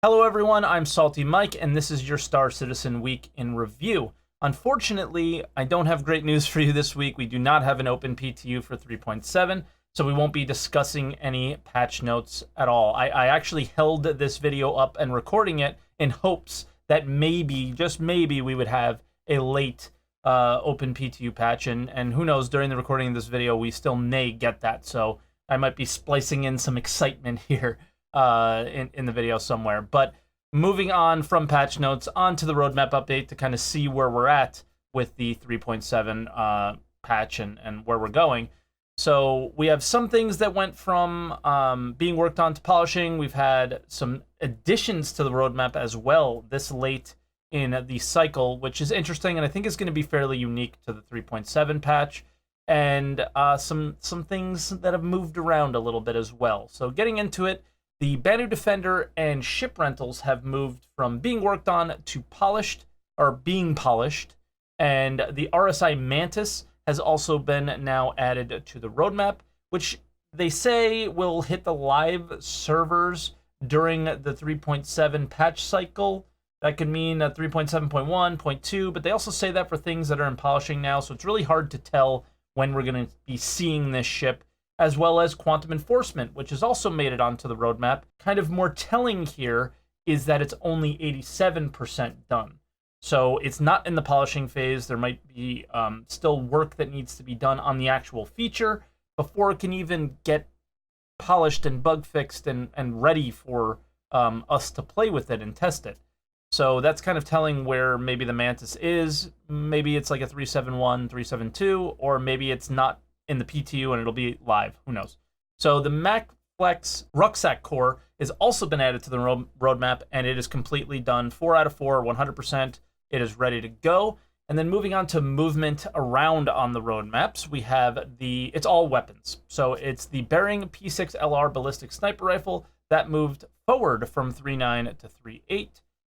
Hello everyone, I'm SaltEMike, and this is your Star Citizen Week in Review. Unfortunately, I don't have great news for you this week. We do not have an open PTU for 3.7, so we won't be discussing any patch notes at all. I actually held this video up and recording it in hopes that maybe, just maybe, we would have a late open PTU patch, and who knows, during the recording of this video, we still may get that, so I might be splicing in some excitement here in the video somewhere. But moving on from patch notes onto the roadmap update to kind of see where we're at with the 3.7 patch and where we're going. So we have some things that went from being worked on to polishing. We've had some additions to the roadmap as well this late in the cycle, which is interesting and I think is going to be fairly unique to the 3.7 patch. And some things that have moved around a little bit as well. So getting into it, the Banu Defender and ship rentals have moved from being worked on to polished, or being polished, and the RSI Mantis has also been now added to the roadmap, which they say will hit the live servers during the 3.7 patch cycle. That could mean 3.7.1, 0.2, but they also say that for things that are in polishing now, so it's really hard to tell when we're going to be seeing this ship, as well as Quantum Enforcement, which has also made it onto the roadmap. Kind of more telling here is that it's only 87% done. So it's not in the polishing phase. There might be still work that needs to be done on the actual feature before it can even get polished and bug fixed and ready for us to play with it and test it. So that's kind of telling where maybe the Mantis is. Maybe it's like a 371, 372, or maybe it's not in the PTU and it'll be live. Who knows? So the MacFlex Rucksack Core has also been added to the roadmap, and it is completely done. 4 out of 4, 100%. It is ready to go. And then moving on to movement around on the roadmaps, we have it's all weapons. So it's the Bearing P6LR Ballistic Sniper Rifle that moved forward from 3.9 to 3.8.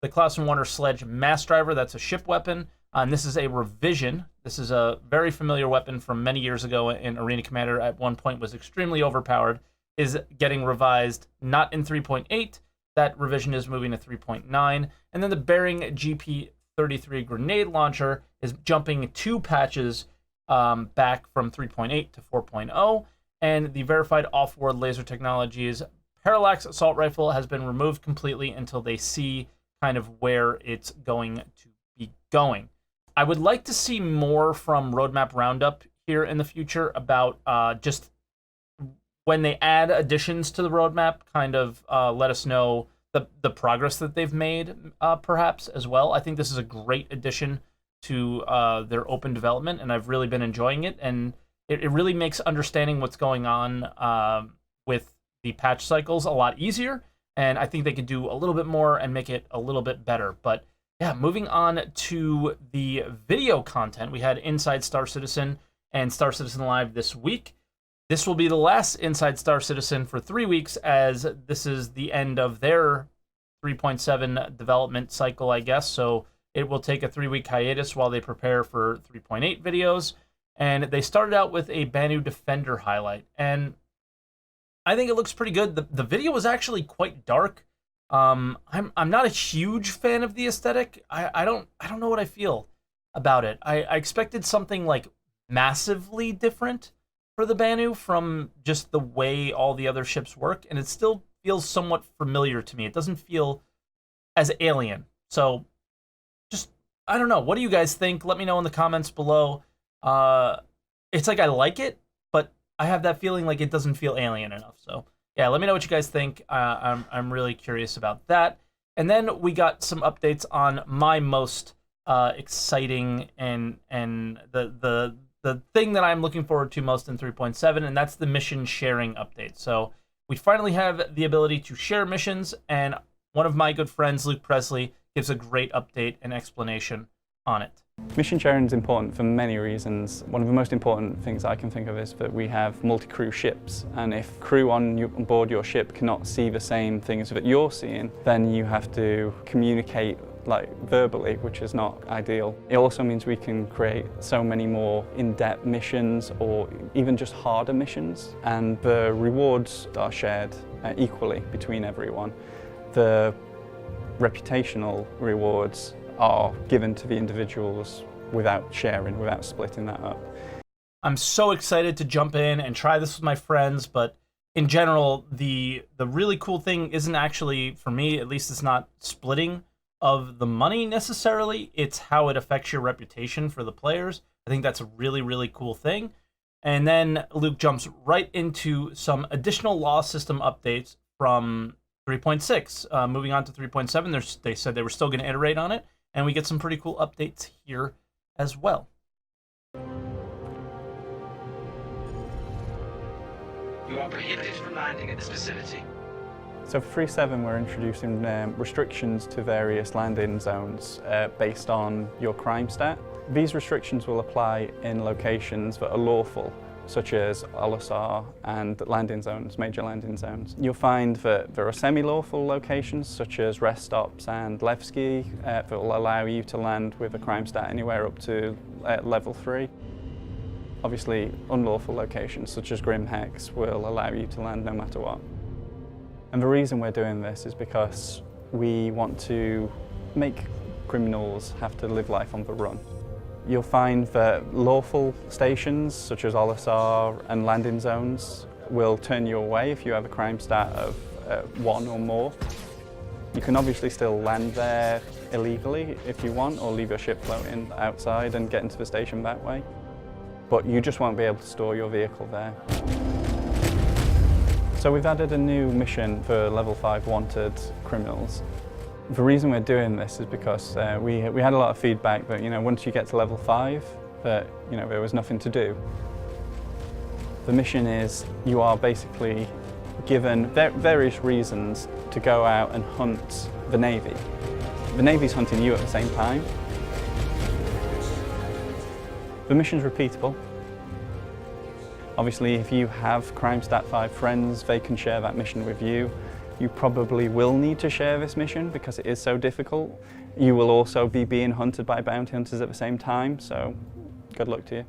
The Klaus & Warner Sledge Mass Driver, that's a ship weapon. And this is a revision. This is a very familiar weapon from many years ago in Arena Commander. At one point was extremely overpowered. Is getting revised, not in 3.8. That revision is moving to 3.9. And then the Bearing GP33 Grenade Launcher is jumping 2 patches back from 3.8 to 4.0. And the Verified Off-World Laser Technologies Parallax Assault Rifle has been removed completely until they see kind of where it's going to be going. I would like to see more from Roadmap Roundup here in the future about just when they add additions to the roadmap, kind of let us know the progress that they've made, perhaps, as well. I think this is a great addition to their open development, and I've really been enjoying it. And it really makes understanding what's going on with the patch cycles a lot easier. And I think they could do a little bit more and make it a little bit better. But yeah, moving on to the video content, we had Inside Star Citizen and Star Citizen Live this week. This will be the last Inside Star Citizen for 3 weeks, as this is the end of their 3.7 development cycle, I guess. So it will take a 3-week hiatus while they prepare for 3.8 videos. And they started out with a Banu Defender highlight, and I think it looks pretty good. The video was actually quite dark. I'm not a huge fan of the aesthetic. I don't know what I feel about it. I expected something like massively different for the Banu from just the way all the other ships work, and it still feels somewhat familiar to me. It doesn't feel as alien. So just, I don't know. What do you guys think? Let me know in the comments below. It's like I like it, but I have that feeling like it doesn't feel alien enough. So yeah, let me know what you guys think. I'm really curious about that. And then we got some updates on my most exciting and the thing that I'm looking forward to most in 3.7, and that's the mission sharing update. So we finally have the ability to share missions, and one of my good friends, Luke Presley, gives a great update and explanation on it. Mission sharing is important for many reasons. One of the most important things I can think of is that we have multi-crew ships, and if crew on board your ship cannot see the same things that you're seeing, then you have to communicate like verbally, which is not ideal. It also means we can create so many more in-depth missions or even just harder missions, and the rewards are shared equally between everyone. The reputational rewards are given to the individuals without sharing, without splitting that up. I'm so excited to jump in and try this with my friends, but in general, the really cool thing isn't actually, for me, at least it's not splitting of the money necessarily, it's how it affects your reputation for the players. I think that's a really, really cool thing. And then Luke jumps right into some additional law system updates from 3.6. Moving on to 3.7, they said they were still going to iterate on it, and we get some pretty cool updates here as well. You are prohibited from landing at this vicinity. So for 3.7 we're introducing restrictions to various landing zones based on your crime stat. These restrictions will apply in locations that are lawful, such as LSR and landing zones, major landing zones. You'll find that there are semi-lawful locations, such as rest stops and Levski, that will allow you to land with a crime stat anywhere up to level 3. Obviously, unlawful locations, such as Grim Hex, will allow you to land no matter what. And the reason we're doing this is because we want to make criminals have to live life on the run. You'll find that lawful stations, such as LSR and landing zones, will turn you away if you have a crime stat of 1 or more. You can obviously still land there illegally if you want, or leave your ship floating outside and get into the station that way. But you just won't be able to store your vehicle there. So we've added a new mission for level 5 wanted criminals. The reason we're doing this is because we had a lot of feedback that, once you get to level 5, that, there was nothing to do. The mission is you are basically given various reasons to go out and hunt the Navy. The Navy's hunting you at the same time. The mission's repeatable. Obviously, if you have Crime Stat 5 friends, they can share that mission with you. You probably will need to share this mission because it is so difficult. You will also be being hunted by bounty hunters at the same time, so good luck to you.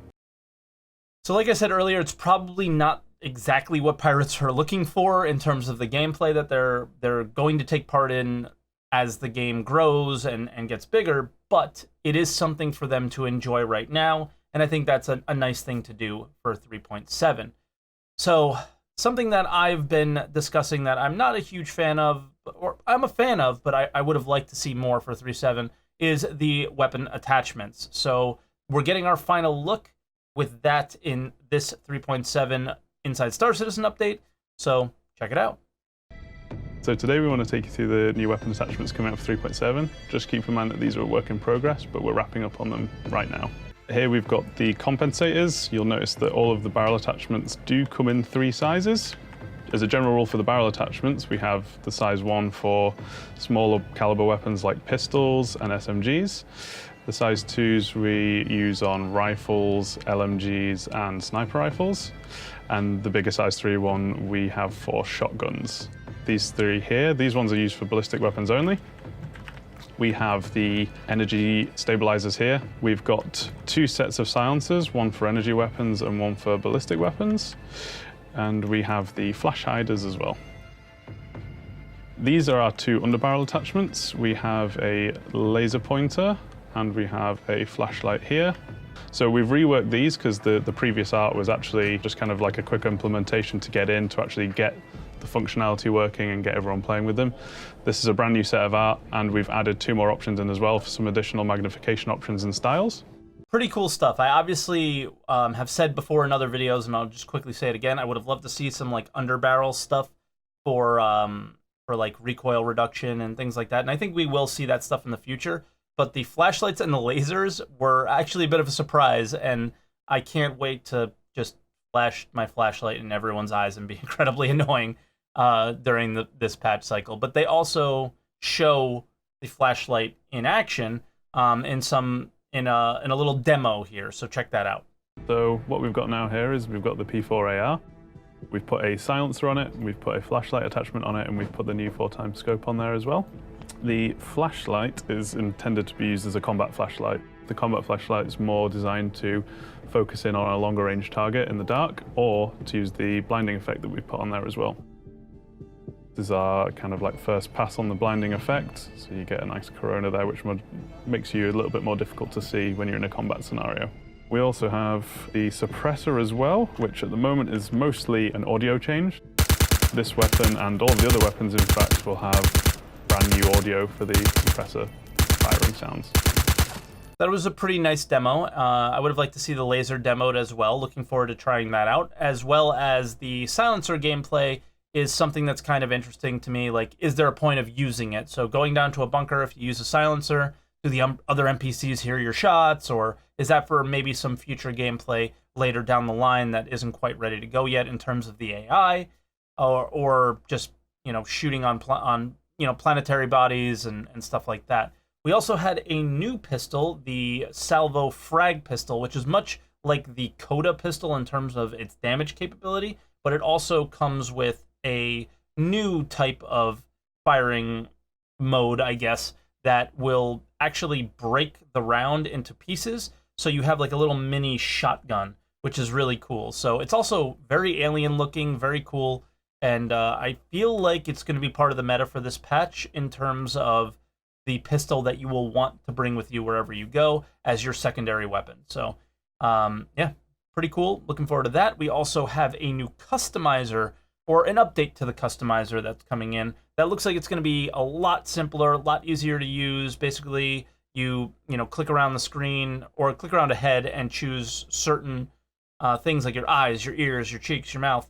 So like I said earlier, it's probably not exactly what pirates are looking for in terms of the gameplay that they're going to take part in as the game grows and gets bigger, but it is something for them to enjoy right now. And I think that's a nice thing to do for 3.7. So something that I've been discussing that I'm not a huge fan of, or I'm a fan of, but I would have liked to see more for 3.7, is the weapon attachments. So we're getting our final look with that in this 3.7 Inside Star Citizen update. So check it out. So today we want to take you through the new weapon attachments coming out for 3.7. Just keep in mind that these are a work in progress, but we're wrapping up on them right now. Here we've got the compensators. You'll notice that all of the barrel attachments do come in 3 sizes. As a general rule for the barrel attachments, we have the size 1 for smaller caliber weapons like pistols and SMGs. The size 2s we use on rifles, LMGs and sniper rifles. And the bigger size 3 one we have for shotguns. These 3 here, these ones are used for ballistic weapons only. We have the energy stabilizers here. We've got 2 sets of silencers, one for energy weapons and one for ballistic weapons. And we have the flash hiders as well. These are our 2 underbarrel attachments. We have a laser pointer and we have a flashlight here. So we've reworked these because the previous art was actually just kind of like a quick implementation to get in, to actually get the functionality working and get everyone playing with them. This is a brand new set of art, and we've added 2 more options in as well for some additional magnification options and styles. Pretty cool stuff. I obviously have said before in other videos, and I'll just quickly say it again, I would have loved to see some like underbarrel stuff for like recoil reduction and things like that. And I think we will see that stuff in the future. But the flashlights and the lasers were actually a bit of a surprise, and I can't wait to just flash my flashlight in everyone's eyes and be incredibly annoying during this patch cycle. But they also show the flashlight in action in a little demo here, so check that out. So what we've got now here is we've got the P4AR. We've put a silencer on it, we've put a flashlight attachment on it, and we've put the new 4x scope on there as well. The flashlight is intended to be used as a combat flashlight. The combat flashlight is more designed to focus in on a longer range target in the dark, or to use the blinding effect that we've put on there as well. This is our kind of like first pass on the blinding effect, so you get a nice corona there, which makes you a little bit more difficult to see when you're in a combat scenario. We also have the suppressor as well, which at the moment is mostly an audio change. This weapon and all of the other weapons, in fact, will have brand new audio for the suppressor firing sounds. That was a pretty nice demo. I would have liked to see the laser demoed as well. Looking forward to trying that out, as well as the silencer gameplay is something that's kind of interesting to me. Like, is there a point of using it? So going down to a bunker, if you use a silencer, do the other NPCs hear your shots, or is that for maybe some future gameplay later down the line that isn't quite ready to go yet in terms of the AI, or just, you know, shooting on planetary bodies and stuff like that. We also had a new pistol, the Salvo Frag pistol, which is much like the Coda pistol in terms of its damage capability, but it also comes with a new type of firing mode, I guess, that will actually break the round into pieces. So you have like a little mini shotgun, which is really cool. So it's also very alien looking, very cool. And I feel like it's going to be part of the meta for this patch in terms of the pistol that you will want to bring with you wherever you go as your secondary weapon. So, yeah, pretty cool. Looking forward to that. We also have a new customizer, or an update to the customizer that's coming in. That looks like it's going to be a lot simpler, a lot easier to use. Basically, you click around the screen or click around a head and choose certain things like your eyes, your ears, your cheeks, your mouth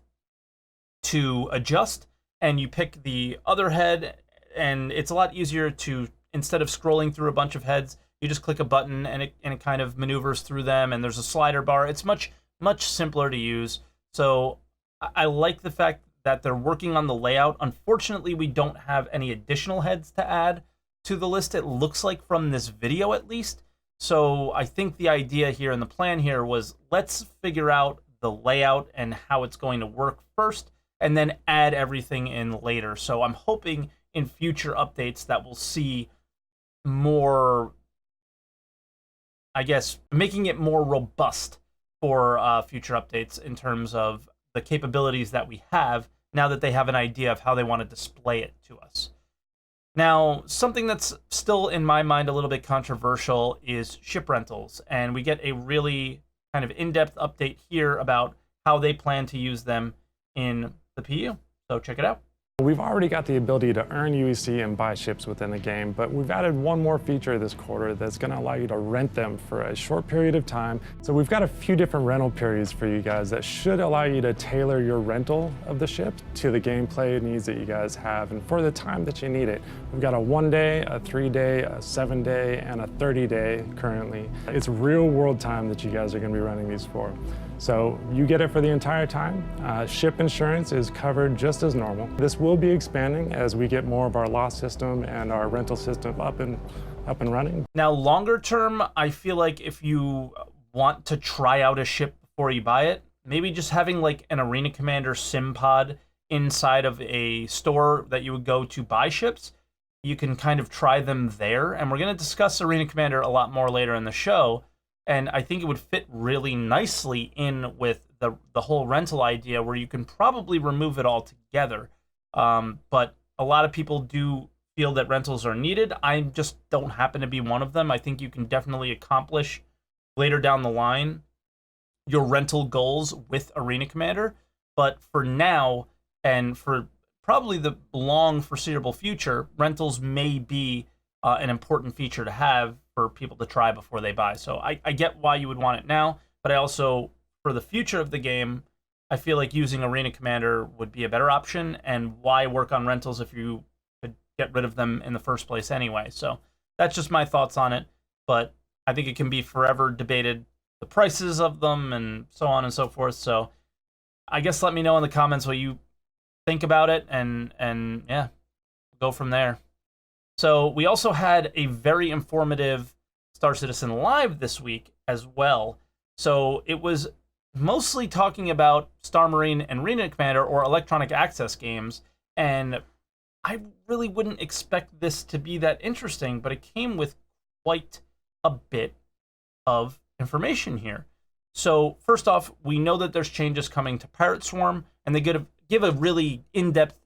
to adjust, and you pick the other head, and it's a lot easier to, instead of scrolling through a bunch of heads, you just click a button and it kind of maneuvers through them, and there's a slider bar. It's much simpler to use. So I like the fact that they're working on the layout. Unfortunately, we don't have any additional heads to add to the list, it looks like, from this video at least. So I think the idea here and the plan here was, let's figure out the layout and how it's going to work first, and then add everything in later. So I'm hoping in future updates that we'll see more, I guess, making it more robust for future updates in terms of the capabilities that we have now that they have an idea of how they want to display it to us. Now, something that's still in my mind a little bit controversial is ship rentals, and we get a really kind of in-depth update here about how they plan to use them in the PU. So check it out. We've already got the ability to earn UEC and buy ships within the game, but we've added one more feature this quarter that's going to allow you to rent them for a short period of time. So we've got a few different rental periods for you guys that should allow you to tailor your rental of the ship to the gameplay needs that you guys have and for the time that you need it. We've got a 1 day, a 3 day, a 7 day, and a 30 day currently. It's real world time that you guys are going to be running these for. So you get it for the entire time. Ship insurance is covered just as normal. This will be expanding as we get more of our loss system and our rental system up and running. Now, longer term, I feel like if you want to try out a ship before you buy it, maybe just having like an Arena Commander sim pod inside of a store that you would go to buy ships, you can kind of try them there. And we're going to discuss Arena Commander a lot more later in the show. And I think it would fit really nicely in with the whole rental idea, where you can probably remove it all together. But a lot of people do feel that rentals are needed. I just don't happen to be one of them. I think you can definitely accomplish later down the line your rental goals with Arena Commander. But for now, and for probably the long foreseeable future, rentals may be an important feature to have for people to try before they buy. So I get why you would want it now, but I also, for the future of the game, I feel like using Arena Commander would be a better option, and why work on rentals if you could get rid of them in the first place anyway. So that's just my thoughts on it, but I think it can be forever debated, the prices of them and so on and so forth. So I guess let me know in the comments what you think about it, and yeah, go from there. So we also had a very informative Star Citizen Live this week as well. So it was mostly talking about Star Marine and Arena Commander, or electronic access games, and I really wouldn't expect this to be that interesting, but it came with quite a bit of information here. So first off, we know that there's changes coming to Pirate Swarm, and they give a really in-depth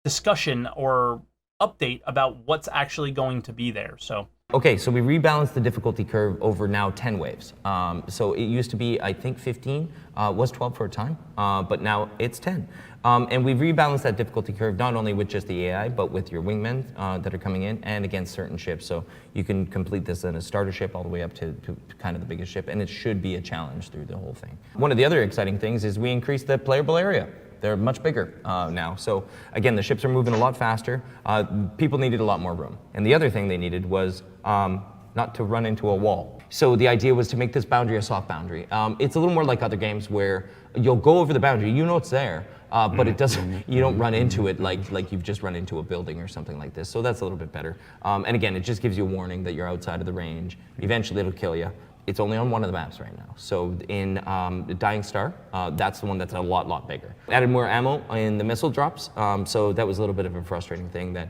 discussion or update about what's actually going to be there. So Okay, so we rebalanced the difficulty curve over now 10 waves. So it used to be, I think 15, was 12 for a time, but now it's 10. And we've rebalanced that difficulty curve not only with just the AI, but with your wingmen that are coming in and against certain ships. So you can complete this in a starter ship all the way up to kind of the biggest ship, and it should be a challenge through the whole thing. One of the other exciting things is we increased the playable area. They're much bigger now. So again, the ships are moving a lot faster. People needed a lot more room. And the other thing they needed was not to run into a wall. So the idea was to make this boundary a soft boundary. It's a little more like other games where you'll go over the boundary, you know it's there, but it doesn't. You don't run into it like you've just run into a building or something like this. So that's a little bit better. And again, it just gives you a warning that you're outside of the range. Eventually it'll kill you. It's only on one of the maps right now. So in the Dying Star, that's the one that's a lot bigger. Added more ammo in the missile drops, so that was a little bit of a frustrating thing that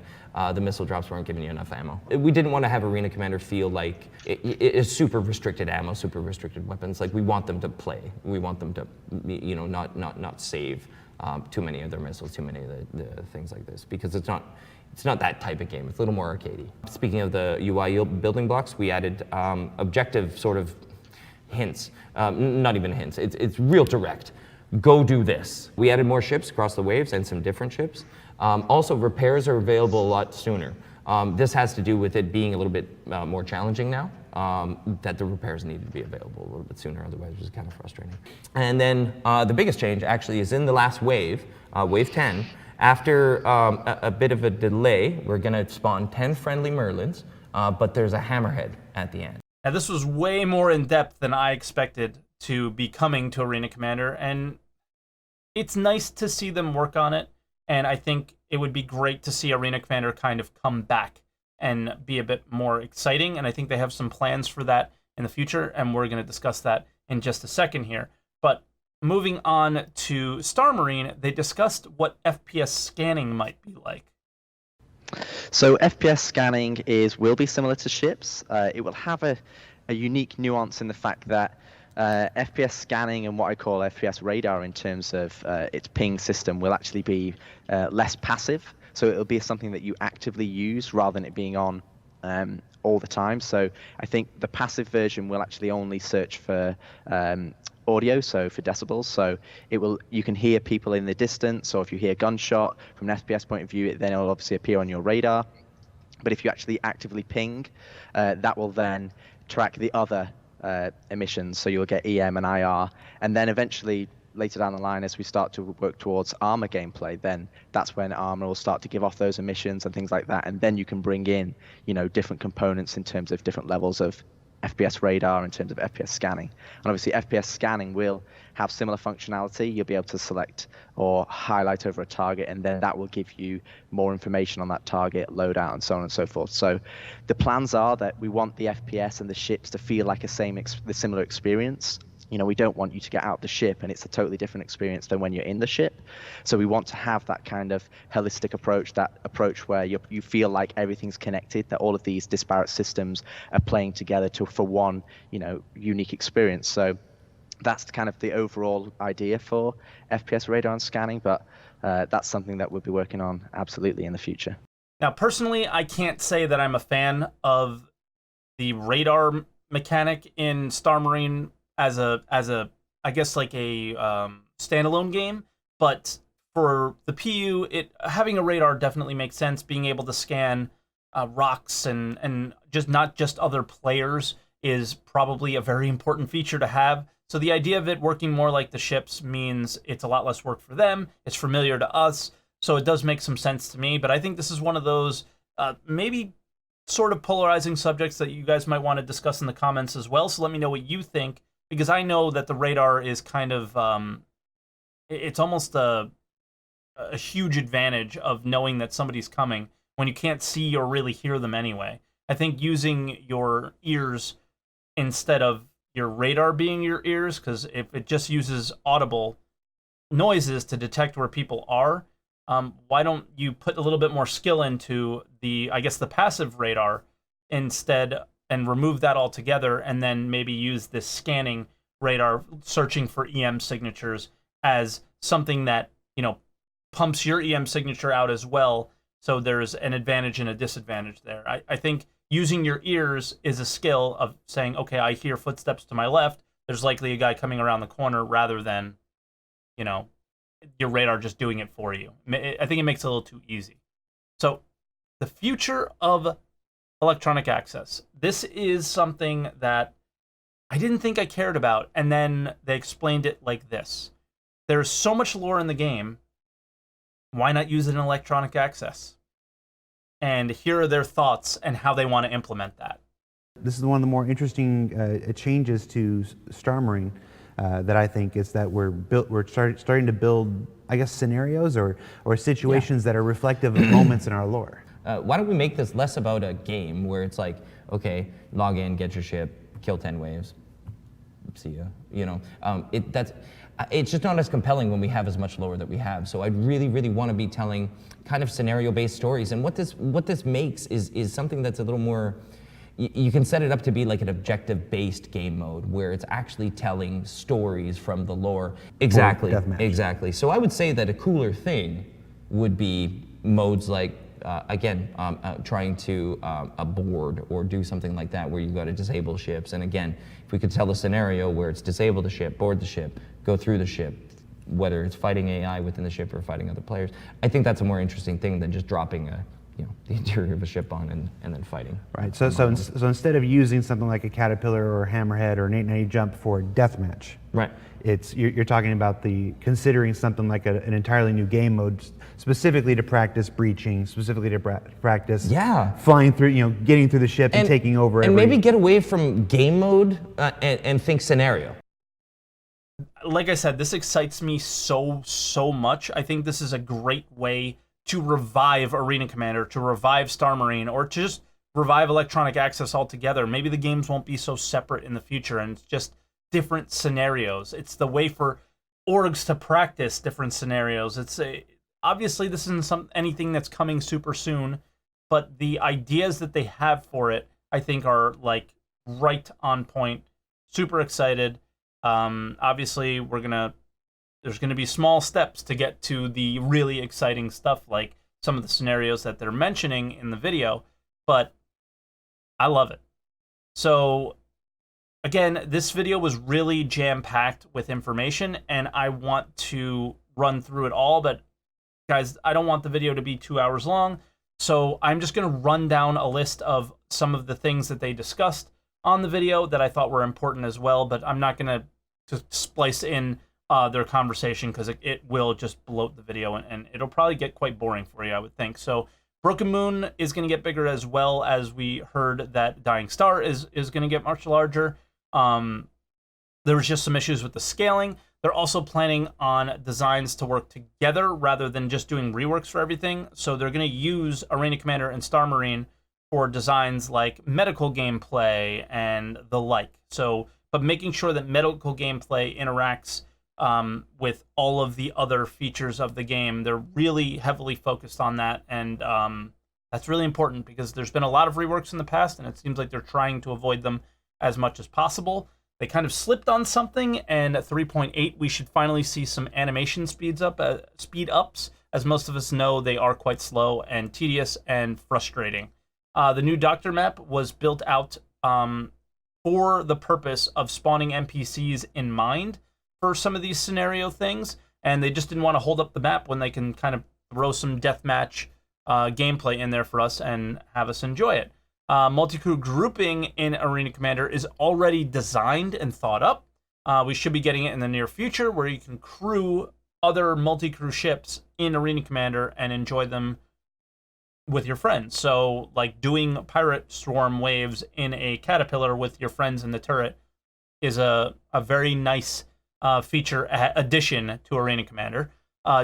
the missile drops weren't giving you enough ammo. We didn't want to have Arena Commander feel like it's super restricted ammo, super restricted weapons. Like we want them to play. We want them to, not save too many of their missiles, too many of the things like this, because it's not that type of game. It's a little more arcadey. Speaking of the UI building blocks, we added objective sort of hints. Not even hints. It's real direct. Go do this. We added more ships across the waves and some different ships. Also, repairs are available a lot sooner. This has to do with it being a little bit more challenging now, that the repairs need to be available a little bit sooner, otherwise it was kind of frustrating. And then the biggest change actually is in the last wave, wave 10. After a bit of a delay, we're going to spawn 10 friendly Merlins, but there's a hammerhead at the end. now this was way more in depth than I expected to be coming to Arena Commander, and it's nice to see them work on it. And I think it would be great to see Arena Commander kind of come back and be a bit more exciting. And I think they have some plans for that in the future, and we're going to discuss that in just a second here. But moving on to Star Marine, they discussed what FPS scanning might be like. So FPS scanning will be similar to ships. It will have a unique nuance in the fact that FPS scanning and what I call FPS radar in terms of its ping system will actually be less passive. So it'll be something that you actively use rather than it being on all the time. So I think the passive version will actually only search for audio, so for decibels. So you can hear people in the distance, or if you hear gunshot from an FPS point of view, then it'll obviously appear on your radar. But if you actually actively ping, that will then track the other emissions, so you'll get EM and IR, and then eventually later down the line, as we start to work towards armor gameplay, then that's when armor will start to give off those emissions and things like that, and then you can bring in different components in terms of different levels of FPS radar, in terms of FPS scanning. And obviously FPS scanning will have similar functionality. You'll be able to select or highlight over a target, and then that will give you more information on that target, loadout, and so on and so forth. So the plans are that we want the FPS and the ships to feel like the similar experience. We don't want you to get out the ship and it's a totally different experience than when you're in the ship. So we want to have that kind of holistic approach, that approach where you feel like everything's connected, that all of these disparate systems are playing together for one, unique experience. So that's kind of the overall idea for FPS radar and scanning, but that's something that we'll be working on absolutely in the future. Now, personally, I can't say that I'm a fan of the radar mechanic in Star Marine as a I guess like a standalone game, but for the PU, having a radar definitely makes sense. Being able to scan rocks and just not just other players is probably a very important feature to have. So the idea of it working more like the ships means it's a lot less work for them. It's familiar to us, so it does make some sense to me. But I think this is one of those maybe sort of polarizing subjects that you guys might want to discuss in the comments as well. So let me know what you think, because I know that the radar is kind of it's almost a huge advantage of knowing that somebody's coming when you can't see or really hear them anyway. I think using your ears instead of your radar being your ears, because if it just uses audible noises to detect where people are, why don't you put a little bit more skill into the passive radar instead, and remove that altogether, and then maybe use this scanning radar, searching for EM signatures, as something that pumps your EM signature out as well. So there's an advantage and a disadvantage there. I think using your ears is a skill of saying, okay, I hear footsteps to my left. There's likely a guy coming around the corner rather than, you know, your radar just doing it for you. I think it makes it a little too easy. So the future of electronic access. This is something that I didn't think I cared about, and then they explained it like this. There's so much lore in the game. Why not use it in electronic access? And here are their thoughts and how they want to implement that. This is one of the more interesting changes to Star Marine that I think is that we're starting to build, I guess, scenarios or situations that are reflective of moments in our lore. Why don't we make this less about a game where it's like, okay, log in, get your ship, kill 10 waves, see ya. You know, it's just not as compelling when we have as much lore that we have. So I'd really, really want to be telling kind of scenario-based stories. And what this makes is something that's a little more. You can set it up to be like an objective-based game mode where it's actually telling stories from the lore. Exactly. Exactly. So I would say that a cooler thing would be modes like. Trying to board or do something like that where you've got to disable ships. And again, if we could tell a scenario where it's disable the ship, board the ship, go through the ship, whether it's fighting AI within the ship or fighting other players, I think that's a more interesting thing than just dropping the interior of a ship on and then fighting. Right. So instead of using something like a Caterpillar or a Hammerhead or an 890 jump for deathmatch, right? You're talking about considering something like an entirely new game mode specifically to practice breaching, specifically to practice flying through, getting through the ship and taking over. And maybe get away from game mode and think scenario. Like I said, this excites me so much. I think this is a great way to revive Arena Commander, to revive Star Marine, or to just revive electronic access altogether. Maybe the games won't be so separate in the future and it's just different scenarios. It's the way for orgs to practice different scenarios. Obviously this isn't anything that's coming super soon, but the ideas that they have for it, I think, are like right on point. Super excited. Obviously there's gonna be small steps to get to the really exciting stuff, like some of the scenarios that they're mentioning in the video, but I love it. So again, this video was really jam-packed with information, and I want to run through it all, but guys, I don't want the video to be 2 hours long, so I'm just going to run down a list of some of the things that they discussed on the video that I thought were important as well, but I'm not going to splice in their conversation because it will just bloat the video, and it'll probably get quite boring for you, I would think. So Broken Moon is going to get bigger, as well as we heard that Dying Star is going to get much larger. There was just some issues with the scaling. They're also planning on designs to work together rather than just doing reworks for everything. So they're going to use Arena Commander and Star Marine for designs like medical gameplay and the like. But making sure that medical gameplay interacts with all of the other features of the game. They're really heavily focused on that, and that's really important because there's been a lot of reworks in the past, and it seems like they're trying to avoid them as much as possible. They kind of slipped on something, and at 3.8 we should finally see some animation speed ups. As most of us know, they are quite slow and tedious and frustrating. The new Doctor map was built out for the purpose of spawning NPCs in mind for some of these scenario things, and they just didn't want to hold up the map when they can kind of throw some deathmatch gameplay in there for us and have us enjoy it. Multi-crew grouping in Arena Commander is already designed and thought up. We should be getting it in the near future, where you can crew other multi-crew ships in Arena Commander and enjoy them with your friends. So like doing pirate swarm waves in a Caterpillar with your friends in the turret is a very nice feature addition to Arena Commander.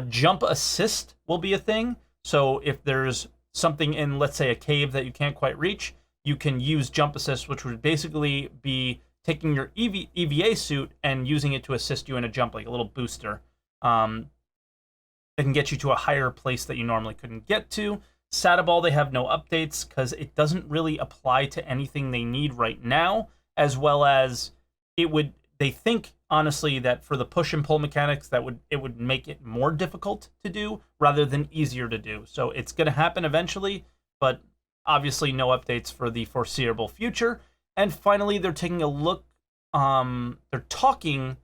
Jump assist will be a thing. So if there's something in, let's say, a cave that you can't quite reach, you can use jump assist, which would basically be taking your EVA suit and using it to assist you in a jump, like a little booster. It can get you to a higher place that you normally couldn't get to. Sadaball, they have no updates because it doesn't really apply to anything they need right now, as well as it would they think honestly that for the push and pull mechanics it would make it more difficult to do rather than easier to do. So it's going to happen eventually, but obviously no updates for the foreseeable future. And finally, they're taking a look. They're talking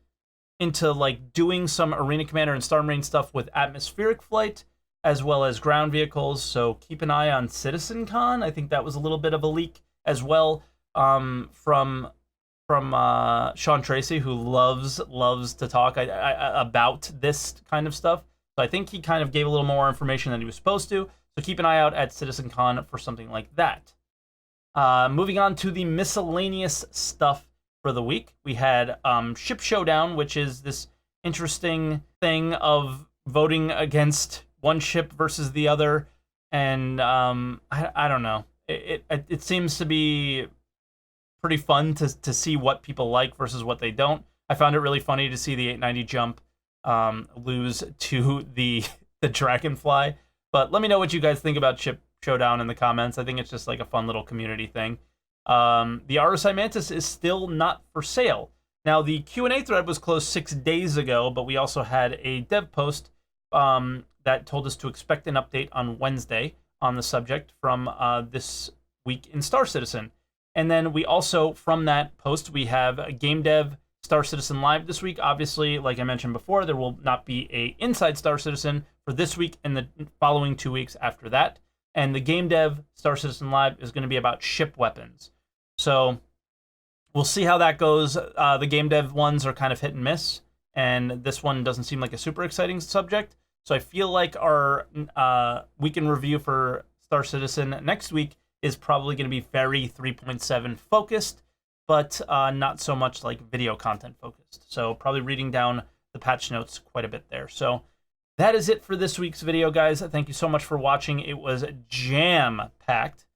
into like doing some Arena Commander and Star Marine stuff with atmospheric flight as well as ground vehicles. So keep an eye on CitizenCon. I think that was a little bit of a leak as well, from Sean Tracy, who loves to talk about this kind of stuff. So I think he kind of gave a little more information than he was supposed to. So keep an eye out at CitizenCon for something like that. Moving on to the miscellaneous stuff for the week, we had Ship Showdown, which is this interesting thing of voting against one ship versus the other, and I don't know. It seems to be pretty fun to see what people like versus what they don't. I found it really funny to see the 890 jump lose to the Dragonfly. But let me know what you guys think about Ship Showdown in the comments. I think it's just like a fun little community thing. The RSI Mantis is still not for sale. Now, the Q&A thread was closed 6 days ago, but we also had a dev post that told us to expect an update on Wednesday on the subject from this week in Star Citizen. And then we also, from that post, we have a Game Dev Star Citizen Live this week. Obviously, like I mentioned before, there will not be a Inside Star Citizen for this week and the following 2 weeks after that. And the Game Dev Star Citizen Live is going to be about ship weapons. So we'll see how that goes. The Game Dev ones are kind of hit and miss, and this one doesn't seem like a super exciting subject. So I feel like our week in review for Star Citizen next week is probably going to be very 3.7 focused, but not so much like video content focused. So probably reading down the patch notes quite a bit there. So that is it for this week's video, guys. Thank you so much for watching. It was jam-packed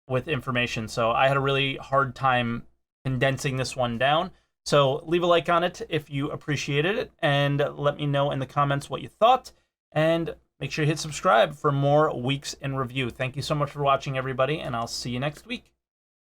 with information, so I had a really hard time condensing this one down. So leave a like on it if you appreciated it, and let me know in the comments what you thought, and make sure you hit subscribe for more weeks in review. Thank you so much for watching, everybody, and I'll see you next week.